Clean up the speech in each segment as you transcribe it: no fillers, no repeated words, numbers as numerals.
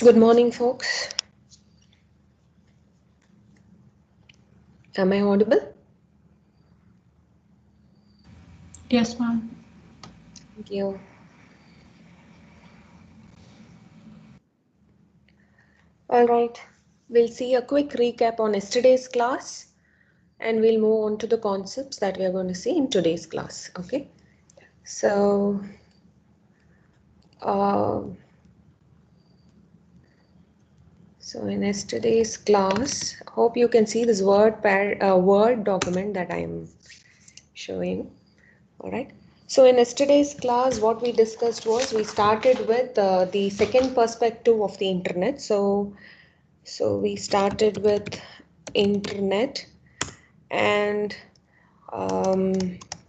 Good morning, folks. Am I audible? Yes, ma'am. Thank you. All right. We'll see a quick recap on yesterday's class and we'll move on to the concepts that we are going to see in today's class. Okay. So, uh, in yesterday's class, hope you can see this Word document that I am showing. All right. So in yesterday's class, what we discussed was we started with the second perspective of the internet. So we started with internet and um,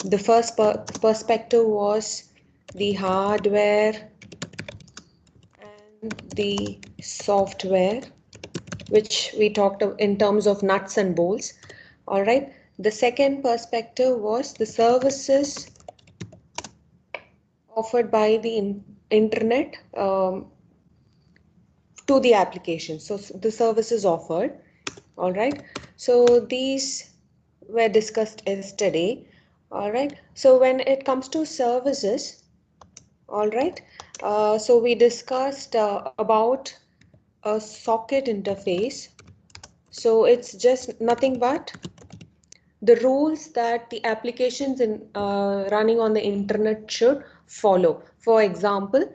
the first perspective was the hardware and the software, which we talked in terms of nuts and bolts. All right. The second perspective was the services offered by the internet to the application. So the services offered. All right. So these were discussed yesterday. All right. So when it comes to services, all right. So we discussed about a socket interface. So it's just nothing but the rules that the applications in running on the internet should follow. For example,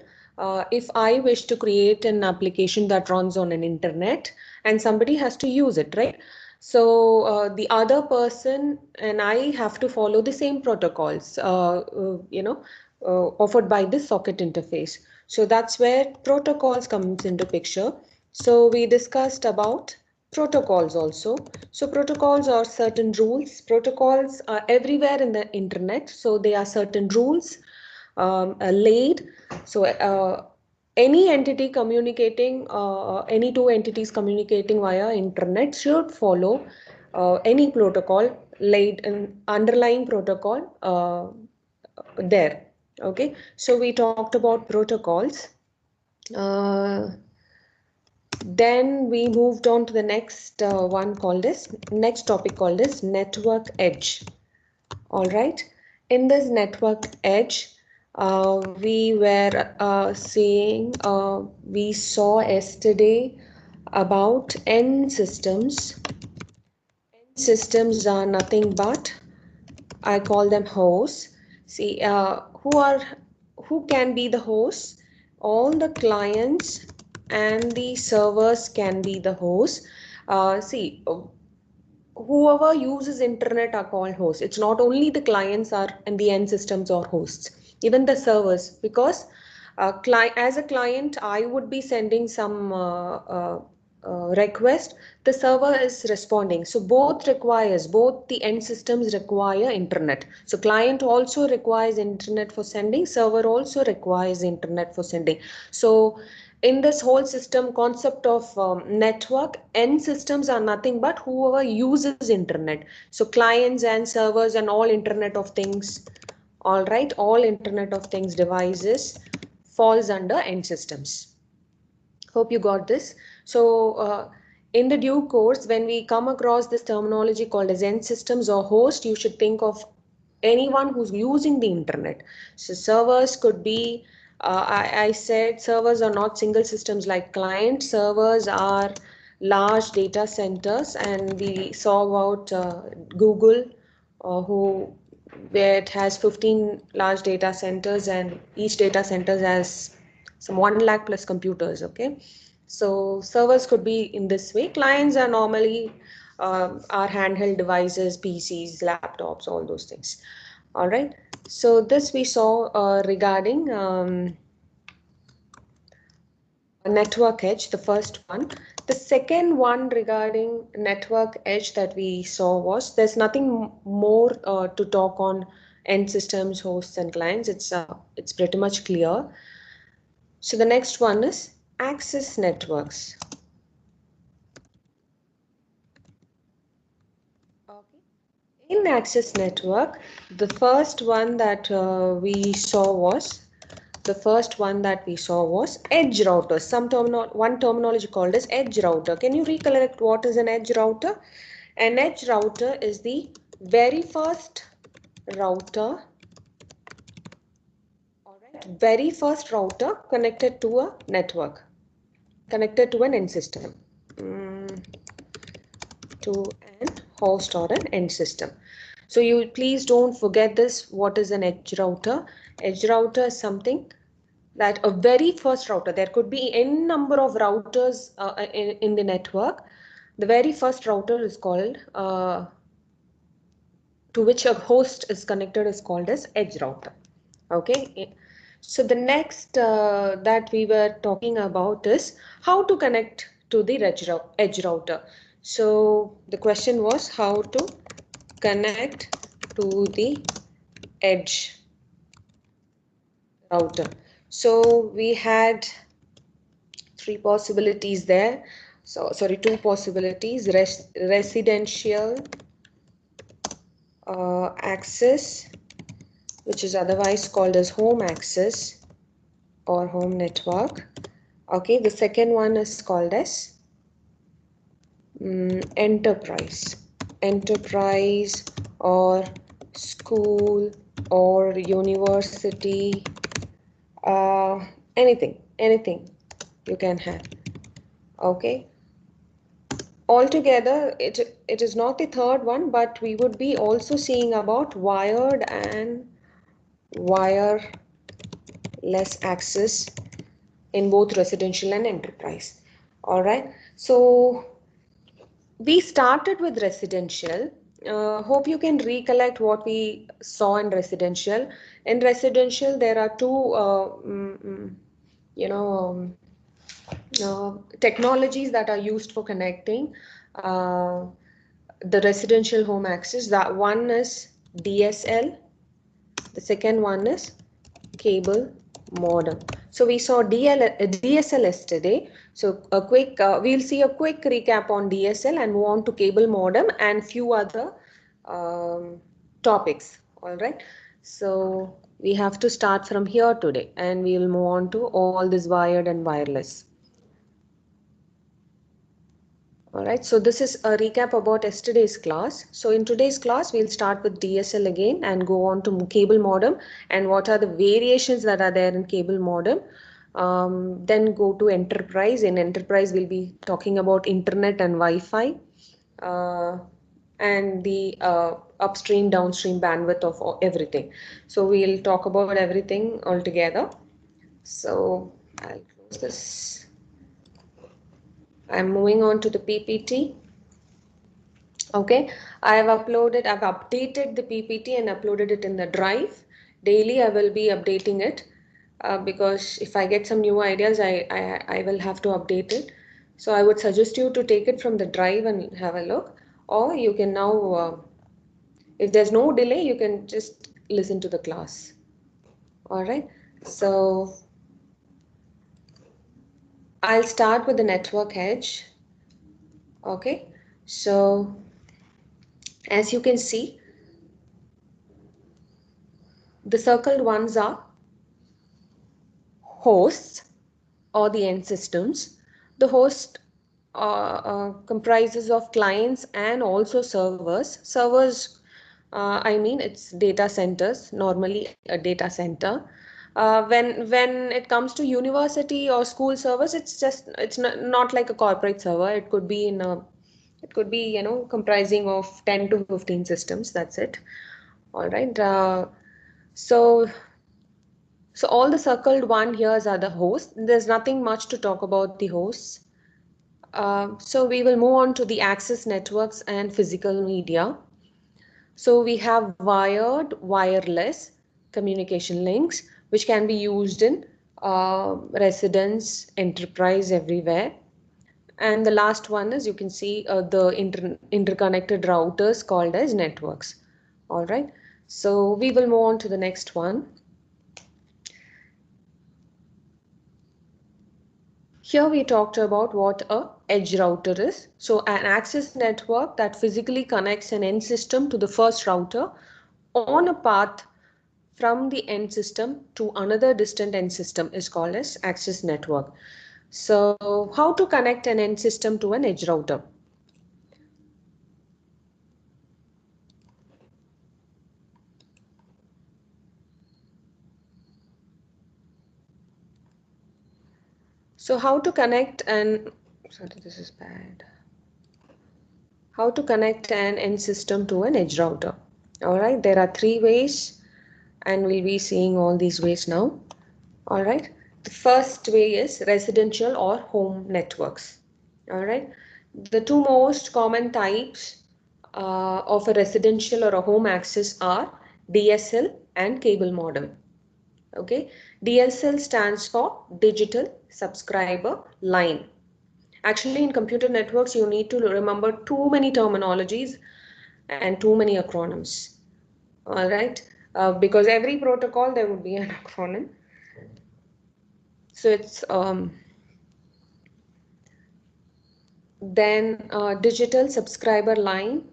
if I wish to create an application that runs on an internet and somebody has to use it, right? So the other person and I have to follow the same protocols, offered by this socket interface. So that's where protocols comes into picture. So we discussed about protocols also. So protocols are certain rules. Protocols are everywhere in the internet. So they are certain rules laid. So any entity communicating, any two entities communicating via internet should follow any protocol laid an underlying protocol there. Okay. So we talked about protocols. Uh, then we moved on to the next next topic called as network edge. All right. In this network edge, we saw yesterday about end systems. End systems are nothing but, I call them hosts. See, who can be the hosts? All the clients and the servers can be the hosts. Whoever uses internet are called hosts. It's not only the clients are and the end systems or hosts, even the servers, because as a client I would be sending some request, the server is responding. So both the end systems require internet. So client also requires internet for sending, server also requires internet for sending. So in this whole system concept of network, end systems are nothing but whoever uses internet. So clients and servers and all internet of things, all right, all internet of things devices falls under end systems. Hope you got this. So in the due course, when we come across this terminology called as end systems or host, you should think of anyone who's using the internet. So servers could be, I said servers are not single systems like client. Servers are large data centers, and we saw about Google, who where it has 15 large data centers, and each data center has some 1 lakh plus computers. Okay, so servers could be in this way. Clients are normally our handheld devices, PCs, laptops, all those things. All right. So this we saw regarding network edge, the first one. The second one regarding network edge that we saw was there's nothing more to talk on end systems, hosts, and clients. It's pretty much clear. So the next one is access networks. Okay. In access network, the first one that we saw was the first one that we saw was edge routers. One terminology called as edge router. Can you recollect what is an edge router? An edge router is the very first router, very first router connected to a network, connected to an end system, to an host or an end system. So you please don't forget this. What is an edge router? Edge router is something that a very first router, there could be n number of routers in the network. The very first router is called, to which a host is connected, is called as edge router. Okay. So the next that we were talking about is how to connect to the edge router. So the question was how to connect to the edge router. So we had three possibilities there. So sorry, two possibilities: residential access, which is otherwise called as home access or home network. Okay, the second one is called as enterprise or school or university, anything you can have. Okay, altogether it is not the third one, but we would be also seeing about wired and wireless access in both residential and enterprise. All right, so we started with residential. Hope you can recollect what we saw in residential. In residential, there are two, technologies that are used for connecting the residential home access. That one is DSL. The second one is cable modem. So we saw DSL yesterday. So we'll see a quick recap on DSL and move on to cable modem and few other topics. All right. So we have to start from here today, and we will move on to all this wired and wireless. All right, so this is a recap about yesterday's class. So in today's class, we'll start with DSL again and go on to cable modem and what are the variations that are there in cable modem. Then go to enterprise. In enterprise, we'll be talking about internet and Wi-Fi and the upstream, downstream bandwidth of everything. So we'll talk about everything all together. So I'll close this. I'm moving on to the PPT. Okay, I've updated the PPT and uploaded it in the drive. Daily I will be updating it because if I get some new ideas, I will have to update it. So I would suggest you to take it from the drive and have a look, or you can now, if there's no delay, you can just listen to the class. All right, so I'll start with the network edge. Okay, so as you can see, the circled ones are hosts or the end systems. The host comprises of clients and also servers. Servers, I mean, it's data centers, normally a data center. When it comes to university or school servers, it's not like a corporate server. It could be comprising of 10 to 15 systems. That's it. All right. So all the circled one here are the hosts. There's nothing much to talk about the hosts. So we will move on to the access networks and physical media. So we have wired, wireless communication links, which can be used in residence, enterprise, everywhere. And the last one is, you can see the interconnected routers called as networks. All right. So we will move on to the next one. Here we talked about what a edge router is. So an access network that physically connects an end system to the first router on a path from the end system to another distant end system is called as access network. So how to connect an end system to an edge router? So how to connect an, sorry, this is bad. How to connect an end system to an edge router? All right, there are 3 ways and we'll be seeing all these ways now. All right, the first way is residential or home networks. All right, the 2 most common types of a residential or a home access are DSL and cable modem. Okay, DSL stands for digital subscriber line. Actually, in computer networks, you need to remember too many terminologies and too many acronyms. All right, because every protocol there would be an acronym. So it's then digital subscriber line,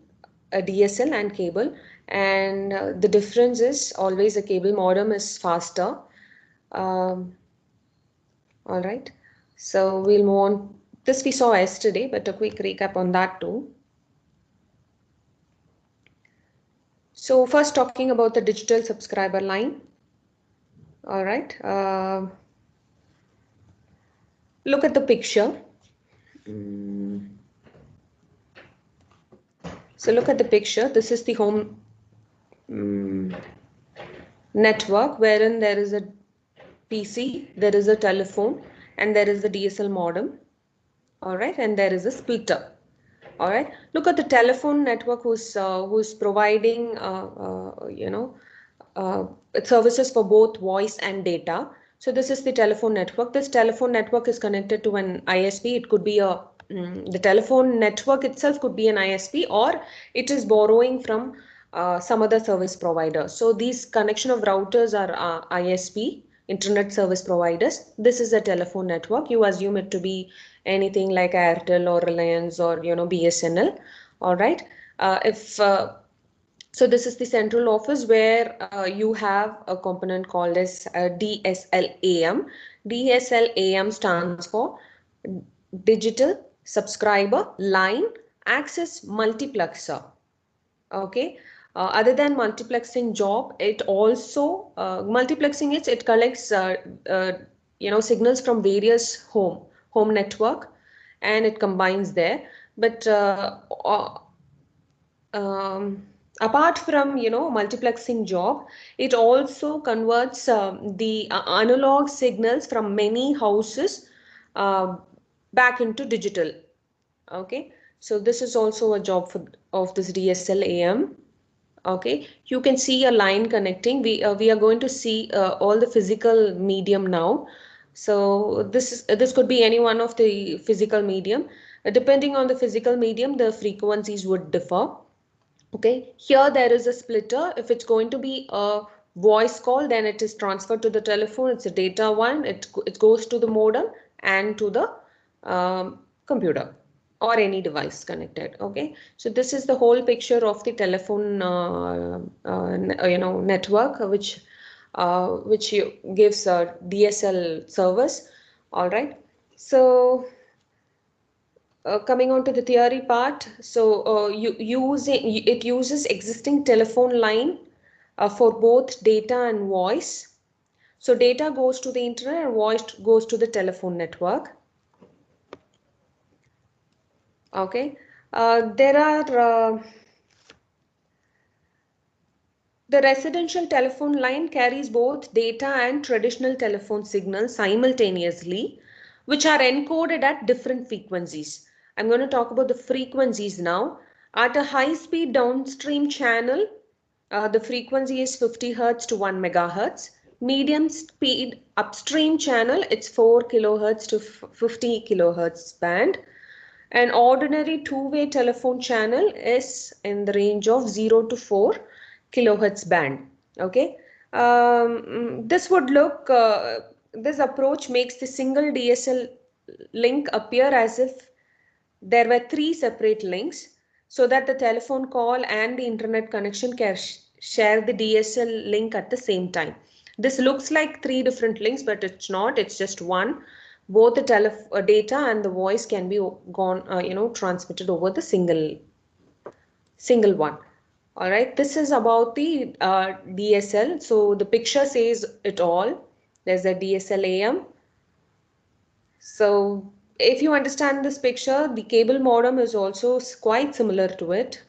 a DSL and cable, and the difference is always a cable modem is faster. All right, so we'll move on. This we saw yesterday, but a quick recap on that too. So first talking about the digital subscriber line. All right, look at the picture. So look at the picture. This is the home network wherein there is a PC, there is a telephone, and there is the DSL modem. All right, and there is a splitter. All right, look at the telephone network who's providing services for both voice and data. So this is the telephone network. This telephone network is connected to an ISP. It could be the telephone network itself could be an ISP, or it is borrowing from some other service provider. So these connection of routers are ISP, internet service providers. This is a telephone network. You assume it to be anything like Airtel or Reliance or BSNL. All right. So this is the central office where you have a component called as DSLAM. DSLAM stands for Digital Subscriber Line Access Multiplexer. Okay. Other than multiplexing job, it also multiplexing it collects signals from various home network and it combines there. But apart from multiplexing job, it also converts the analog signals from many houses back into digital. Okay, so this is also a job of this DSL AM. Okay, you can see a line connecting. We are going to see all the physical medium now. So this could be any one of the physical medium. Depending on the physical medium, the frequencies would differ. Okay, here there is a splitter. If it's going to be a voice call, then it is transferred to the telephone. It's a data one. It goes to the modem and to the computer or any device connected. Okay, so this is the whole picture of the telephone network which gives a DSL service. All right, so coming on to the theory part, so it uses existing telephone line for both data and voice. So data goes to the internet and voice goes to the telephone network. Okay, there are the residential telephone line carries both data and traditional telephone signals simultaneously, which are encoded at different frequencies. I'm going to talk about the frequencies now. At a high-speed downstream channel, the frequency is 50 Hz to 1 megahertz. Medium speed upstream channel, it's 4 kilohertz to 50 kilohertz band. An ordinary two-way telephone channel is in the range of 0 to 4 kilohertz band. Okay, this would look, this approach makes the single DSL link appear as if there were 3 separate links, so that the telephone call and the internet connection can share the DSL link at the same time. This looks like three different links, but it's not. It's just one. Both the data and the voice can be transmitted over the single one. All right, this is about the DSL. So the picture says it all. There's a DSL AM. So if you understand this picture, the cable modem is also quite similar to it.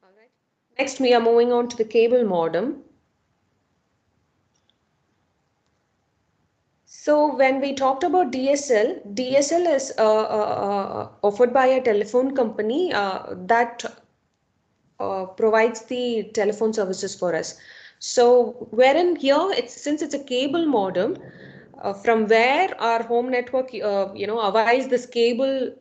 All right. Next, we are moving on to the cable modem. So when we talked about DSL, DSL is offered by a telephone company that provides the telephone services for us. So wherein here, since it's a cable modem, from where our home network, avises this cable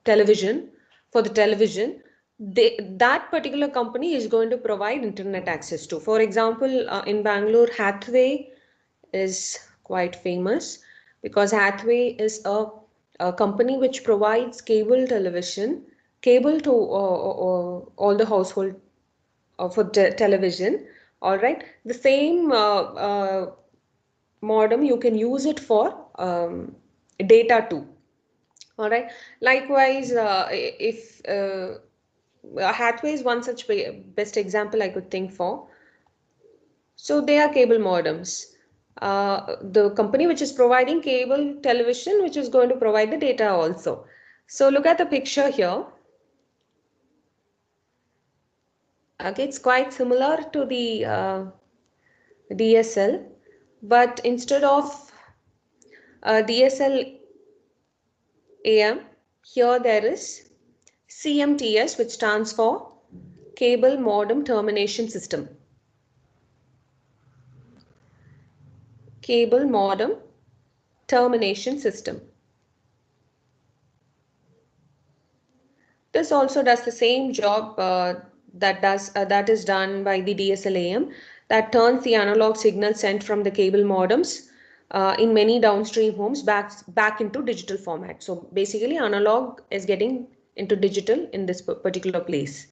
television for the television, that particular company is going to provide internet access to. For example, in Bangalore, Hathway is quite famous because Hathway is a company which provides cable television, cable to all the household for television. All right, the same modem you can use it for data too. All right. Likewise, if Hathway is one such best example I could think for. So they are cable modems. The company which is providing cable television, which is going to provide the data also. So look at the picture here. Okay, it's quite similar to the DSL, but instead of DSL AM, here there is CMTS, which stands for Cable Modem Termination System. Cable Modem Termination System. This also does the same job that is done by the DSL AM, that turns the analog signal sent from the cable modems in many downstream homes back into digital format. So basically, analog is getting into digital in this particular place.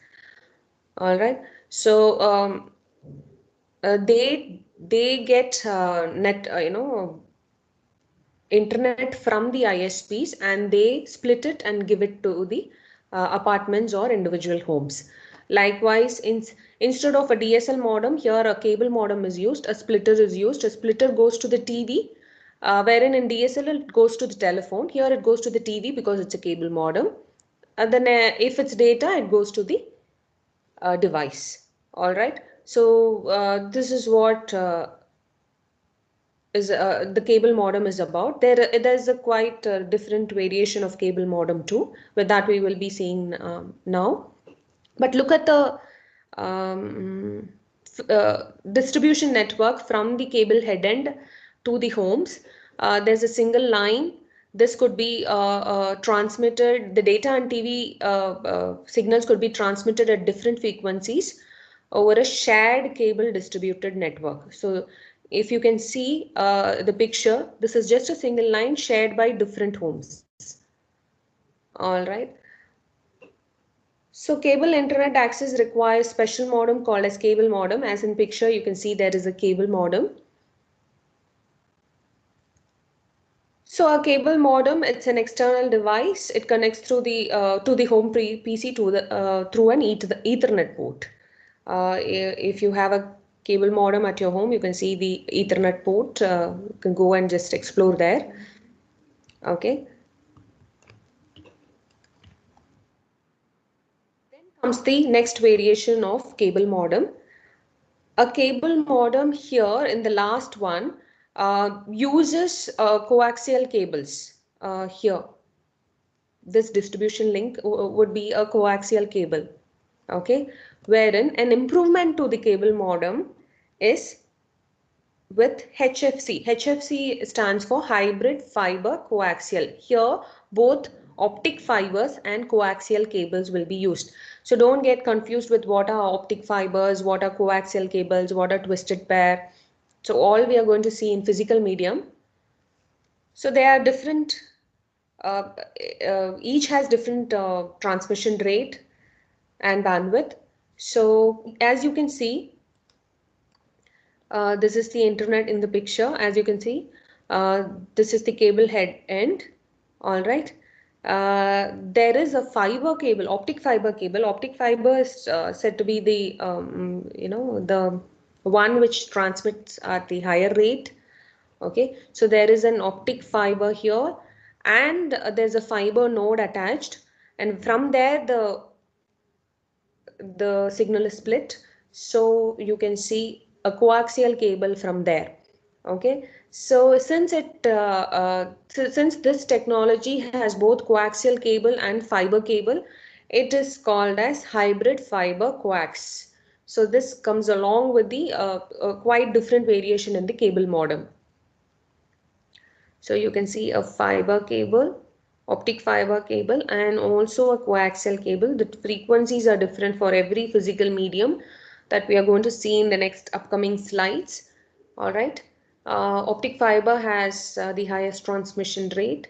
All right. So they get internet from the ISPs, and they split it and give it to the apartments or individual homes. Likewise, instead of a DSL modem, here a cable modem is used, a splitter is used. A splitter goes to the TV, wherein in DSL it goes to the telephone. Here it goes to the TV because it's a cable modem. And then if it's data, it goes to the device. All right. So this is what is the cable modem is about. There's a quite different variation of cable modem too, but that we will be seeing now. But look at the distribution network from the cable head end to the homes. There's a single line. This could be transmitted, the data and TV signals could be transmitted at different frequencies over a shared cable distributed network. So if you can see the picture, this is just a single line shared by different homes. All right. So cable internet access requires special modem called as cable modem. As in picture, you can see there is a cable modem. So a cable modem, it's an external device. It connects through the to the home PC to the through an Ethernet port. If you have a cable modem at your home, you can see the Ethernet port. You can go and just explore there. Okay. Then comes the next variation of cable modem. A cable modem here in the last one uses coaxial cables here. This distribution link would be a coaxial cable. Okay, wherein an improvement to the cable modem is with HFC. HFC stands for hybrid fiber coaxial. Here both optic fibers and coaxial cables will be used. So don't get confused with what are optic fibers, what are coaxial cables, what are twisted pair. So all we are going to see in physical medium. So they are different, each has different transmission rate and bandwidth. So as you can see, this is the internet in the picture. As you can see, this is the cable head end. All right. There is a fiber cable, optic fiber cable. Optic fiber is said to be the the one which transmits at the higher rate. Okay, so there is an optic fiber here, and there's a fiber node attached, and from there the signal is split. So you can see a coaxial cable from there. Okay, so since this technology has both coaxial cable and fiber cable, it is called as hybrid fiber coax. So this comes along with the quite different variation in the cable modem. So you can see a fiber cable, optic fiber cable, and also a coaxial cable. The frequencies are different for every physical medium that we are going to see in the next upcoming slides. All right. Optic fiber has the highest transmission rate,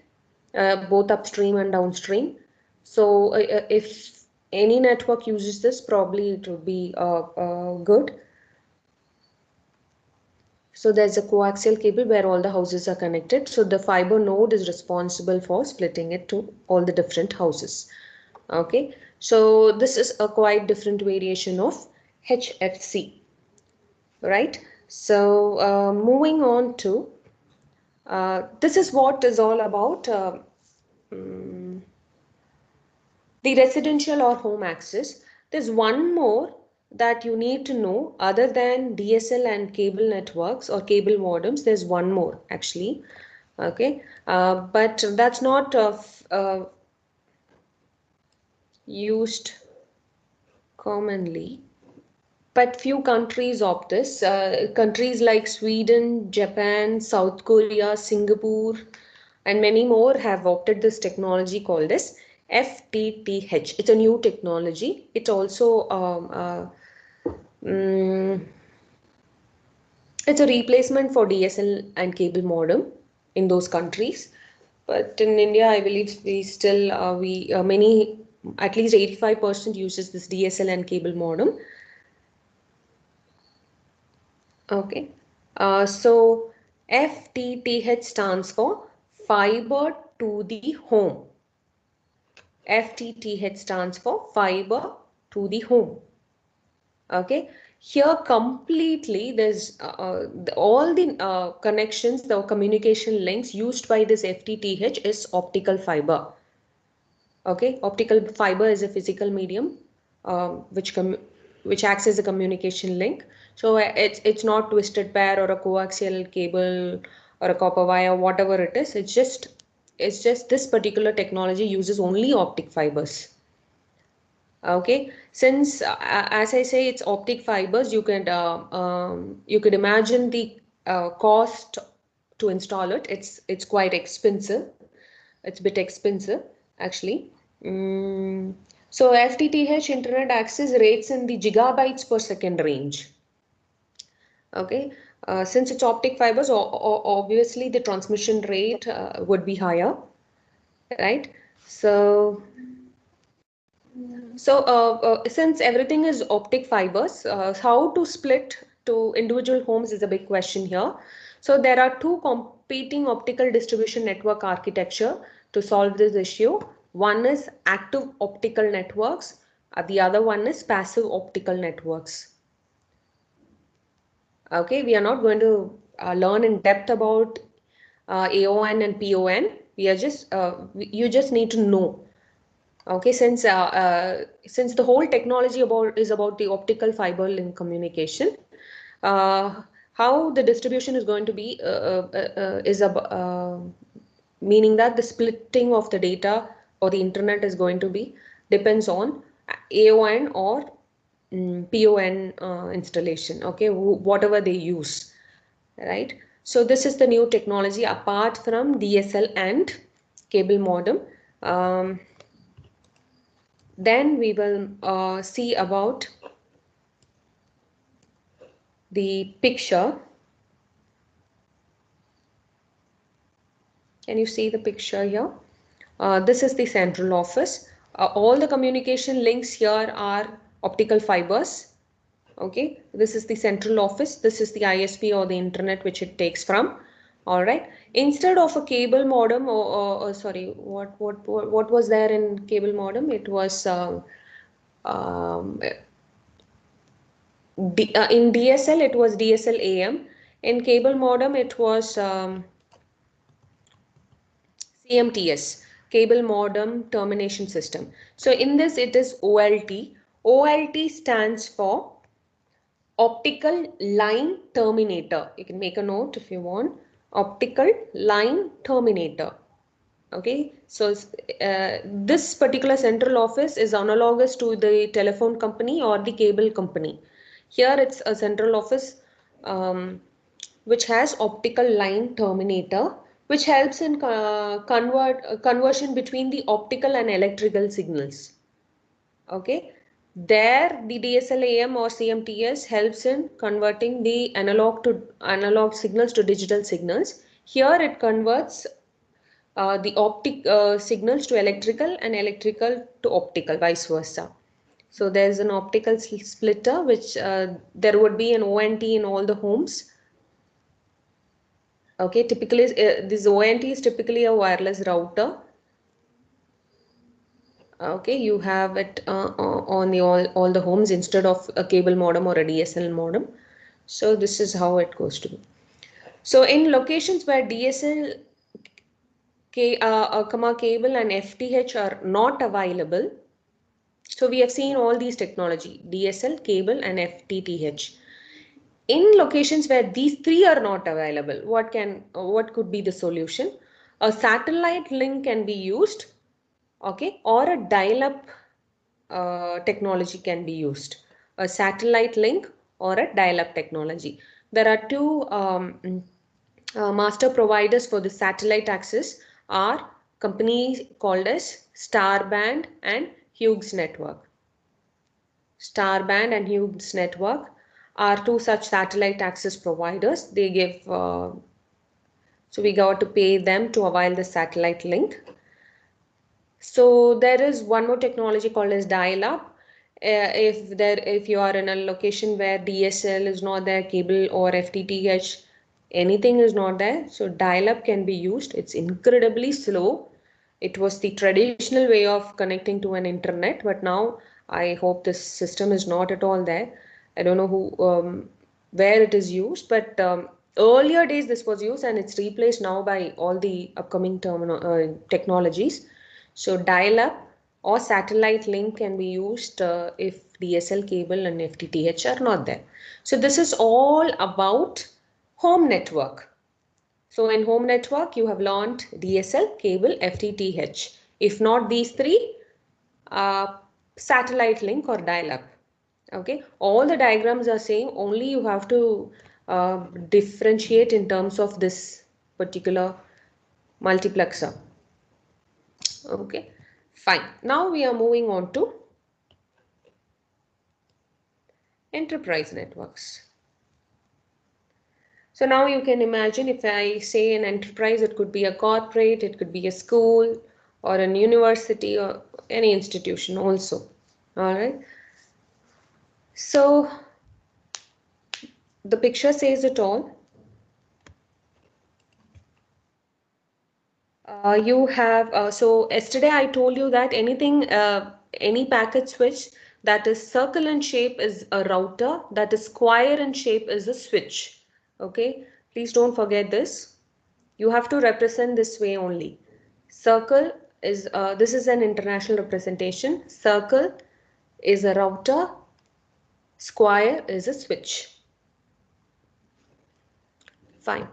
both upstream and downstream. So if any network uses this, probably it will be good. So there's a coaxial cable where all the houses are connected. So the fiber node is responsible for splitting it to all the different houses. Okay, so this is a quite different variation of HFC, right? So moving on to, this is what is all about the residential or home access. There's one more that you need to know other than DSL and cable networks or cable modems. There's one more actually. Okay, but that's not used commonly. But few countries opt this. Countries like Sweden, Japan, South Korea, Singapore, and many more have opted this technology called as FTTH. It's a new technology. It also it's a replacement for DSL and cable modem in those countries. But in India, I believe we still many at least 85% uses this DSL and cable modem. Okay, so FTTH stands for fiber to the home. FTTH stands for fiber to the home. Okay, here completely there's all the connections, the communication links used by this FTTH is optical fiber. Okay, optical fiber is a physical medium which acts as a communication link. So it's not twisted pair or a coaxial cable or a copper wire, whatever it is. It's just this particular technology uses only optic fibers. Okay, since as I say, it's optic fibers, you could imagine the cost to install it. It's quite expensive. It's a bit expensive actually. So FTTH internet access rates in the gigabytes per second range. Okay, since it's optic fibers, obviously the transmission rate would be higher, right? So since everything is optic fibers, how to split to individual homes is a big question here. So there are two competing optical distribution network architecture to solve this issue. One is active optical networks, the other one is passive optical networks. Okay, we are not going to learn in depth about AON and PON. We are just you just need to know. Okay, since the whole technology is about the optical fiber link communication, how the distribution is going to be is meaning that the splitting of the data or the internet is going to be depends on AON or PON installation. Okay, whatever they use, right? So this is the new technology apart from DSL and cable modem. Then we will see about the picture. Can you see the picture here? This is the central office. All the communication links here are optical fibers. Okay, this is the central office. This is the ISP or the internet which it takes from. All right. Instead of a cable modem, or sorry, what was there in cable modem? It was um, in DSL. It was DSL AM. In cable modem, it was CMTS, cable modem termination system. So in this, it is OLT. OLT stands for optical line terminator. You can make a note if you want. Optical line terminator. Okay, so this particular central office is analogous to the telephone company or the cable company. Here it's a central office which has optical line terminator, which helps in conversion between the optical and electrical signals. Okay, there the DSL AM or CMTS helps in converting the analog signals to digital signals. Here it converts the optic signals to electrical and electrical to optical, vice versa. So there's an optical splitter, which there would be an ONT in all the homes. Okay, typically this ONT is typically a wireless router. Okay, you have it on the all the homes instead of a cable modem or a DSL modem. So this is how it goes to be. So in locations where DSL cable and FTH are not available, so we have seen all these technology, DSL, cable and FTTH. In locations where these three are not available, what could be the solution? A satellite link can be used, okay, or a dial-up technology can be used. A satellite link or a dial-up technology. There are two master providers for the satellite access are companies called as Starband and Hughes Network. Starband and Hughes Network are two such satellite access providers. They give, so we got to pay them to avail the satellite link. So there is one more technology called as dial-up. If you are in a location where DSL is not there, cable or FTTH, anything is not there, so dial-up can be used. It's incredibly slow. It was the traditional way of connecting to an internet, but now I hope this system is not at all there. I don't know where it is used, but earlier days this was used and it's replaced now by all the upcoming technologies. So dial-up or satellite link can be used if DSL cable and FTTH are not there. So this is all about home network. So in home network, you have learned DSL, cable, FTTH. If not these three, satellite link or dial-up. Okay, all the diagrams are same, only you have to differentiate in terms of this particular multiplexer. Okay, fine. Now we are moving on to enterprise networks. So now you can imagine, if I say an enterprise, it could be a corporate, it could be a school or an university or any institution also. All right. So the picture says it all. You have, so yesterday I told you that any packet switch that is circle in shape is a router, that is square in shape is a switch. Okay, please don't forget this. You have to represent this way only. Circle is, this is an international representation. Circle is a router, square is a switch. Fine.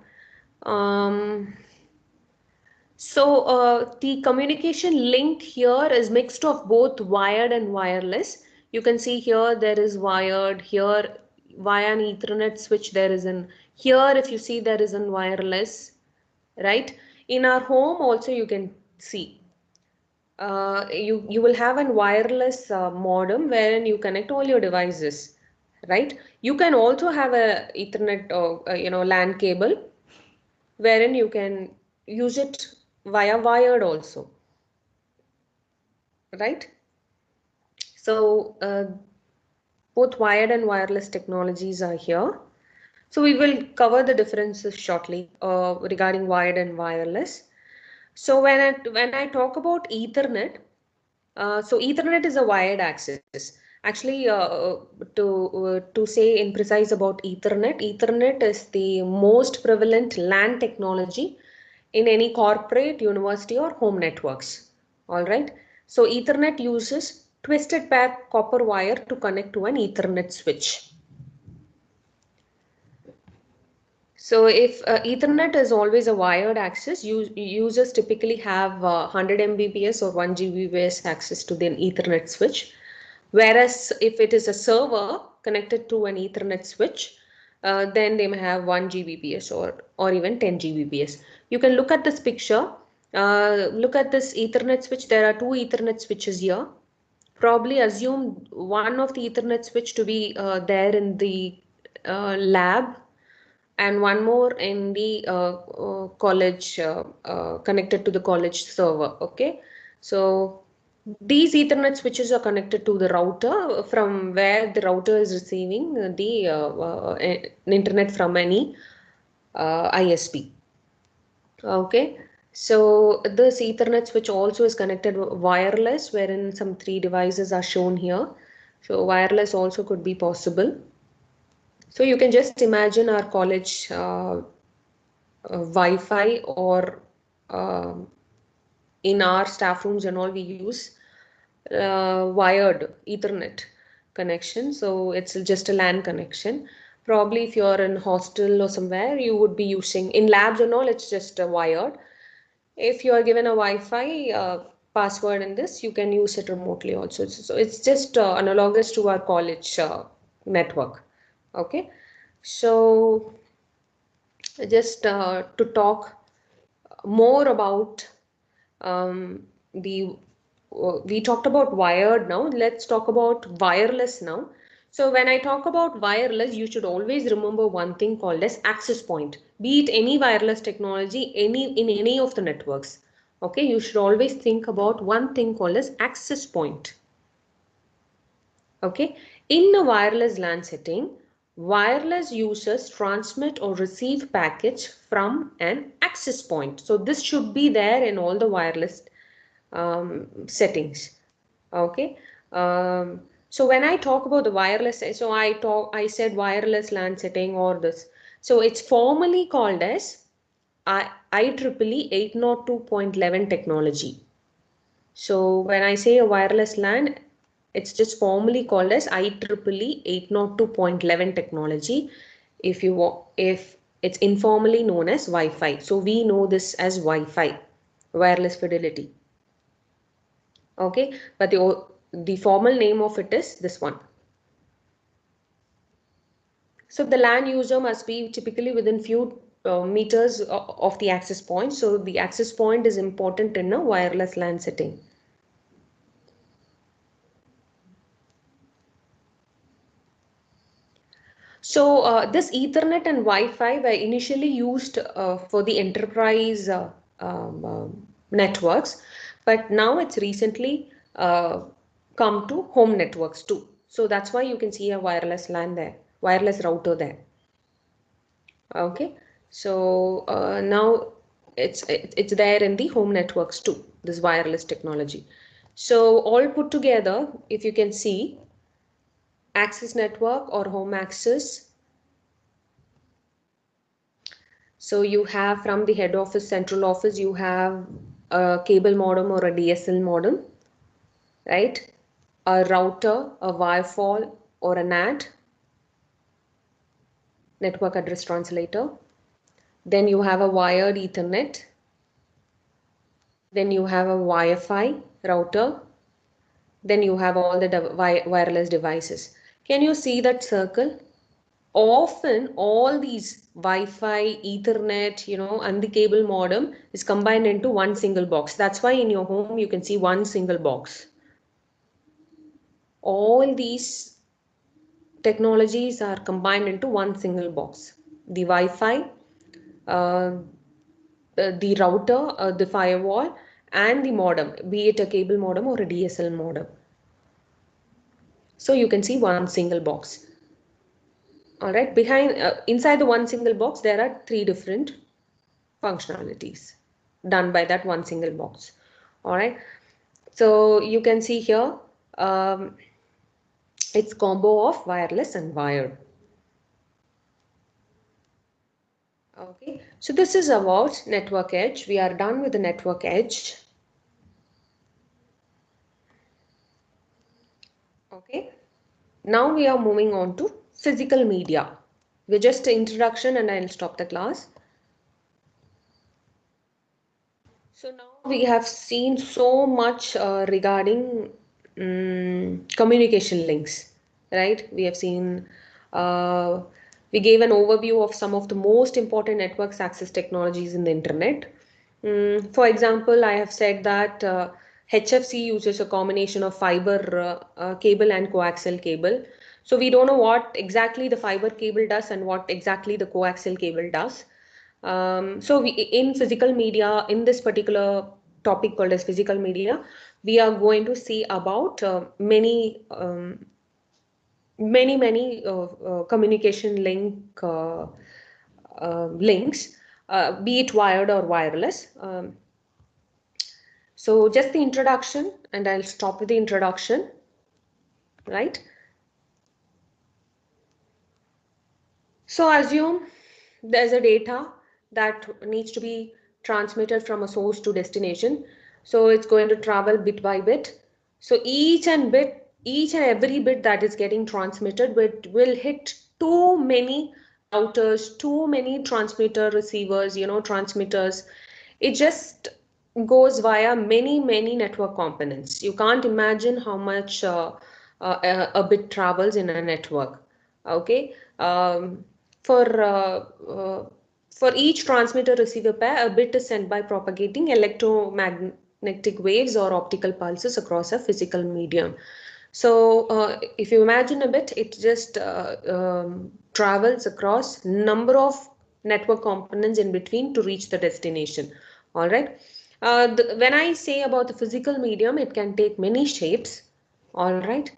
So the communication link here is mixed of both wired and wireless. You can see here there is wired, here via an Ethernet switch there is an, here if you see there is an wireless, right? In our home also you can see. You will have a wireless modem wherein you connect all your devices, right? You can also have a Ethernet or LAN cable wherein you can use it via wired also, right? So Both wired and wireless technologies are here. So we will cover the differences shortly regarding wired and wireless. So when I talk about Ethernet, so Ethernet is a wired access. Actually, to say in precise about Ethernet, Ethernet is the most prevalent LAN technology in any corporate, university, or home networks. All right. So Ethernet uses twisted pair copper wire to connect to an Ethernet switch. So if Ethernet is always a wired access, users typically have 100 Mbps or 1 Gbps access to the Ethernet switch. Whereas if it is a server connected to an Ethernet switch, then they may have 1 Gbps or even 10 Gbps. You can look at this picture. Look at this Ethernet switch. There are two Ethernet switches here. Probably assume one of the Ethernet switch to be there in the lab, and one more in the college, connected to the college server. Okay, so these Ethernet switches are connected to the router, from where the router is receiving the internet from any ISP. Okay, so this Ethernet switch also is connected wireless, wherein some 3 devices are shown here. So wireless also could be possible. So you can just imagine our college Wi-Fi, or in our staff rooms and all, we use wired Ethernet connection. So it's just a LAN connection. Probably if you're in hostel or somewhere, you would be using, in labs and all, it's just wired. If you are given a Wi-Fi password in this, you can use it remotely also. So it's just analogous to our college network. Okay, so just to talk more about we talked about wired. Now let's talk about wireless now. So when I talk about wireless, you should always remember one thing called as access point, be it any wireless technology, in any of the networks. Okay, you should always think about one thing called as access point. Okay, in a wireless LAN setting, wireless users transmit or receive packets from an access point. So this should be there in all the wireless settings. Okay, so when I talk about the wireless, so I said wireless LAN setting or this. So it's formally called as IEEE 802.11 technology. So when I say a wireless LAN, it's just formally called as IEEE 802.11 technology. If it's informally known as Wi-Fi. So we know this as Wi-Fi, wireless fidelity. Okay, but the formal name of it is this one. So the LAN user must be typically within few meters of the access point. So the access point is important in a wireless LAN setting. So this Ethernet and Wi-Fi were initially used for the enterprise networks, but now it's recently come to home networks too. So that's why you can see a wireless LAN there, wireless router there. Okay, so now it's there in the home networks too, this wireless technology. So all put together, if you can see, access network or home access. So you have from the head office, central office, you have a cable modem or a DSL modem, right? A router, a Wi-Fi or a NAT, network address translator. Then you have a wired Ethernet. Then you have a Wi-Fi router. Then you have all the wireless devices. Can you see that circle? Often all these Wi-Fi, Ethernet, and the cable modem is combined into one single box. That's why in your home you can see one single box. All these technologies are combined into one single box. The Wi-Fi, the router, the firewall, and the modem, be it a cable modem or a DSL modem. So you can see one single box. All right, inside the one single box, there are 3 different functionalities done by that one single box. All right, so you can see here, it's combo of wireless and wired. Okay, so this is about network edge. We are done with the network edge. Okay, now we are moving on to physical media. We're just an introduction and I'll stop the class. So now we have seen so much regarding communication links, right? We have seen, we gave an overview of some of the most important networks access technologies in the internet. For example, I have said that HFC uses a combination of fiber cable and coaxial cable. So we don't know what exactly the fiber cable does and what exactly the coaxial cable does. So in physical media, in this particular topic called as physical media, we are going to see about many communication links, be it wired or wireless. So just the introduction, and I'll stop with the introduction, right? So assume there's a data that needs to be transmitted from a source to destination. So it's going to travel bit by bit. So each and every bit that is getting transmitted will hit too many routers, too many transmitter receivers, transmitters. It just goes via many network components. You can't imagine how much a bit travels in a network. Okay. For each transmitter receiver pair, a bit is sent by propagating electromagnetic waves or optical pulses across a physical medium. So if you imagine a bit, it just travels across number of network components in between to reach the destination. All right. When I say about the physical medium, it can take many shapes. All right.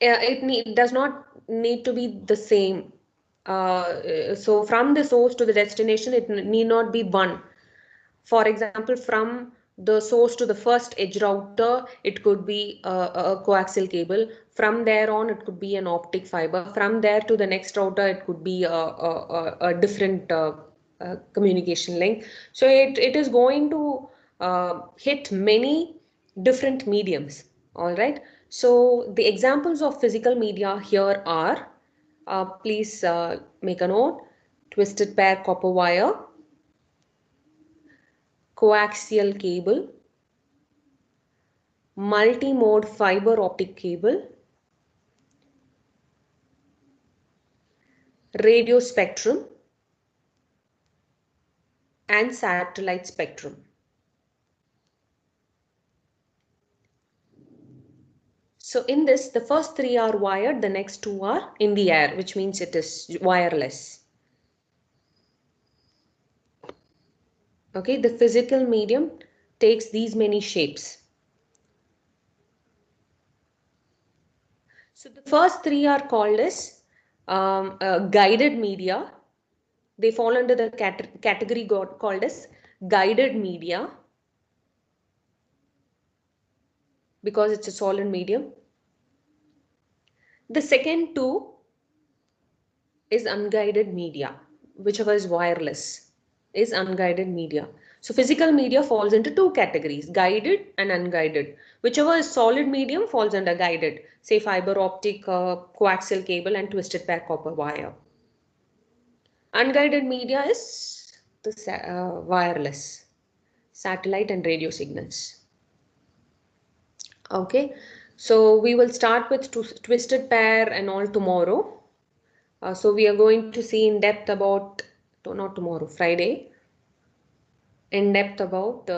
It does not need to be the same. So from the source to the destination, it need not be one. For example, from the source to the first edge router, it could be a coaxial cable. From there on, it could be an optic fiber. From there to the next router, it could be a different communication link. So it is going to hit many different mediums. All right. So the examples of physical media here are, please make a note, twisted pair copper wire, coaxial cable, multi-mode fiber optic cable, radio spectrum, and satellite spectrum. So in this, the first 3 are wired, the next 2 are in the air, which means it is wireless. Okay, the physical medium takes these many shapes. So the first 3 are called as guided media. They fall under the category called as guided media because it's a solid medium. The second 2 is unguided media, whichever is wireless is unguided media. So physical media falls into 2 categories, guided and unguided. Whichever is solid medium falls under guided, say fiber optic, coaxial cable and twisted pair copper wire. Unguided media is the wireless, satellite and radio signals. Okay, so we will start with twisted pair and all tomorrow. So we are going to see in depth about, not tomorrow, Friday, in depth about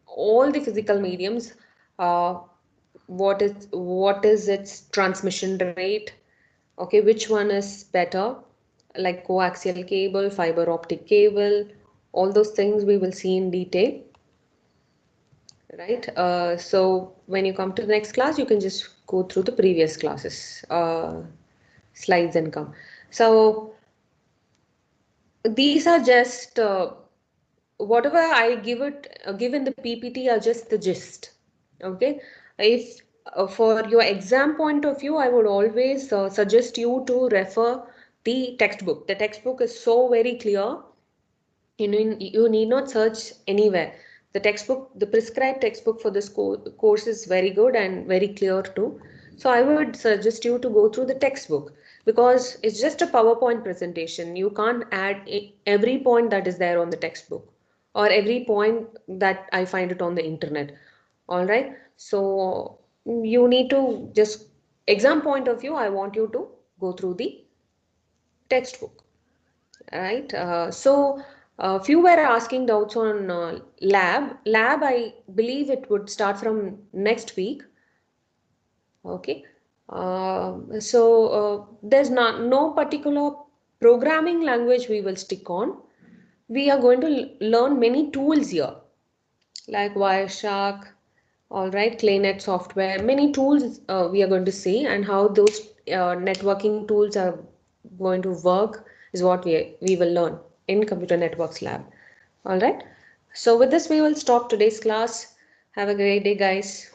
all the physical mediums, what is its transmission rate, okay, which one is better, like coaxial cable, fiber optic cable, all those things we will see in detail, right? So when you come to the next class, you can just go through the previous classes, slides and come. So these are just whatever I give in the PPT are just the gist. Okay, if for your exam point of view, I would always suggest you to refer the textbook. The textbook is so very clear. You need not search anywhere. The textbook, the prescribed textbook for this course is very good and very clear too. So I would suggest you to go through the textbook because it's just a PowerPoint presentation. You can't add every point that is there on the textbook or every point that I find it on the internet. All right. So you need to just exam point of view, I want you to go through the textbook, right? Few were asking doubts on lab. I believe it would start from next week. Okay. There's no particular programming language we will stick on. We are going to learn many tools here, like Wireshark, all right, Claynet software, many tools we are going to see, and how those networking tools are going to work is what we will learn in Computer Networks Lab. All right. So with this, we will stop today's class. Have a great day, guys.